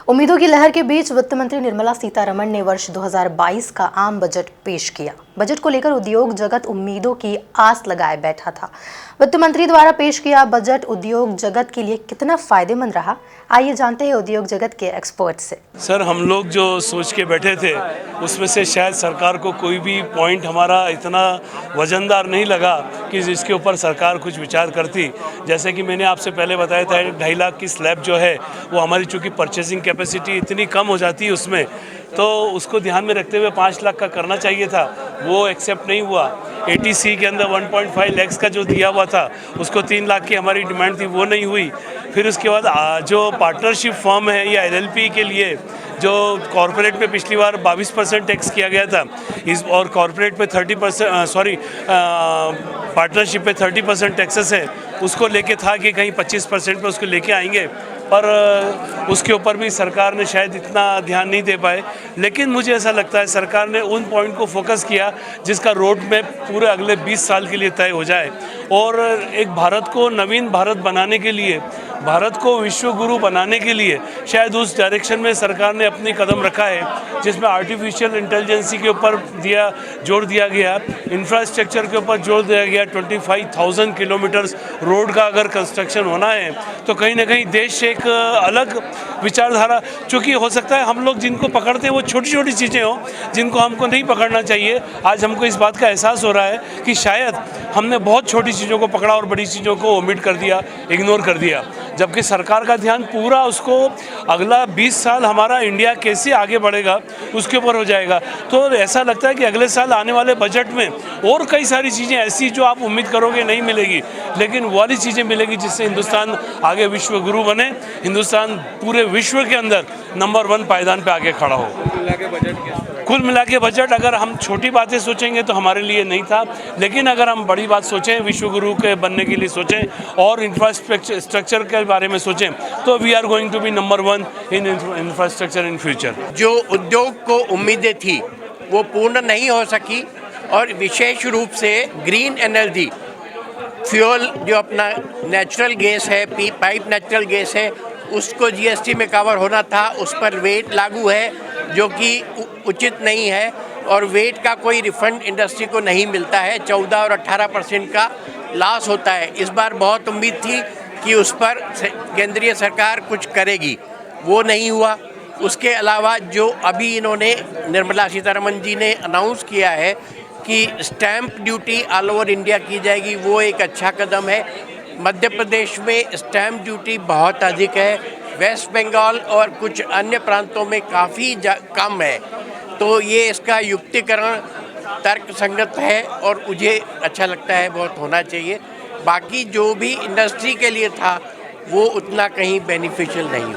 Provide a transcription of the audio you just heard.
उम्मीदों की लहर के बीच वित्त मंत्री निर्मला सीतारमण ने वर्ष 2022 का आम बजट पेश किया। बजट को लेकर उद्योग जगत उम्मीदों की आस लगाए बैठा था। वित्त मंत्री द्वारा पेश किया बजट उद्योग जगत के लिए कितना फायदेमंद रहा, आइए जानते हैं उद्योग जगत के एक्सपर्ट से। सर, हम लोग जो सोच के बैठे थे उसमें से शायद सरकार को कोई भी पॉइंट हमारा इतना वजनदार नहीं लगा कि जिसके ऊपर सरकार कुछ विचार करती। जैसे कि मैंने आपसे पहले बताया था, 2.5 लाख की स्लैब जो है वो हमारी चूँकि परचेसिंग कैपेसिटी इतनी कम हो जाती है उसमें, तो उसको ध्यान में रखते हुए 5 लाख का करना चाहिए था, वो एक्सेप्ट नहीं हुआ। ATC के अंदर 1.5 लाख का जो दिया हुआ था उसको 3 लाख की हमारी डिमांड थी, वो नहीं हुई। फिर उसके बाद जो पार्टनरशिप फर्म है या LLP के लिए जो कॉरपोरेट पे पिछली बार 22% टैक्स किया गया था, इस और कॉरपोरेट पे 30% पार्टनरशिप पे 30% टैक्सेस है, उसको लेके था कि कहीं 25% पे उसको लेके आएंगे, पर उसके ऊपर भी सरकार ने शायद इतना ध्यान नहीं दे पाए। लेकिन मुझे ऐसा लगता है सरकार ने उन पॉइंट को फोकस किया जिसका रोड मैप पूरे अगले 20 साल के लिए तय हो जाए, और एक भारत को नवीन भारत बनाने के लिए, भारत को विश्व गुरु बनाने के लिए शायद उस डायरेक्शन में सरकार ने अपनी कदम रखा है, जिसमें आर्टिफिशियल इंटेलिजेंसी के ऊपर जोर दिया गया, इंफ्रास्ट्रक्चर के ऊपर जोर दिया गया। 25,000 किलोमीटर्स रोड का अगर कंस्ट्रक्शन होना है तो कहीं ना कहीं देश एक अलग विचारधारा, चूँकि हो सकता है हम लोग जिनको पकड़ते हैं वो छोटी छोटी चीज़ें हों जिनको हमको नहीं पकड़ना चाहिए। आज हमको इस बात का एहसास हो रहा है कि शायद हमने बहुत छोटी चीज़ों को पकड़ा और बड़ी चीज़ों को ओमिट कर दिया, इग्नोर कर दिया, जबकि सरकार का ध्यान पूरा उसको अगला 20 साल हमारा इंडिया कैसे आगे बढ़ेगा उसके ऊपर हो जाएगा। तो ऐसा लगता है कि अगले साल आने वाले बजट में और कई सारी चीज़ें ऐसी जो आप उम्मीद करोगे नहीं मिलेगी, लेकिन वो वाली चीज़ें मिलेगी जिससे हिंदुस्तान आगे विश्व गुरु बने, हिंदुस्तान पूरे विश्व के अंदर नंबर 1 पायदान पे आगे खड़ा हो। कुल मिला के बजट अगर हम छोटी बातें सोचेंगे तो हमारे लिए नहीं था, लेकिन अगर हम बड़ी बात सोचें, विश्व गुरु के बनने के लिए सोचें और इंफ्रास्ट्रक्चर के बारे में सोचें, तो we are going to be number 1 in infrastructure in future. जो उद्योग को उम्मीदें थी वो पूर्ण नहीं हो सकी, और विशेष रूप से ग्रीन एनर्जी फ्यूल जो अपना नेचुरल गैस है, पाइप नेचुरल गैस है, उसको GST में कवर होना था, उस पर वेट लागू है जो कि उचित नहीं है, और वेट का कोई रिफंड इंडस्ट्री को नहीं मिलता है। 14 और 18% का लॉस होता है। इस बार बहुत उम्मीद थी कि उस पर केंद्रीय सरकार कुछ करेगी, वो नहीं हुआ। उसके अलावा जो अभी इन्होंने निर्मला सीतारमण जी ने अनाउंस किया है कि stamp duty all over India की जाएगी, वो एक अच्छा कदम है। मध्य प्रदेश में स्टैंप ड्यूटी बहुत अधिक है, वेस्ट बंगाल और कुछ अन्य प्रांतों में काफ़ी कम है, तो ये इसका युक्तिकरण तर्क संगत है और मुझे अच्छा लगता है, बहुत होना चाहिए। बाकी जो भी इंडस्ट्री के लिए था वो उतना कहीं बेनिफिशियल नहीं हुआ।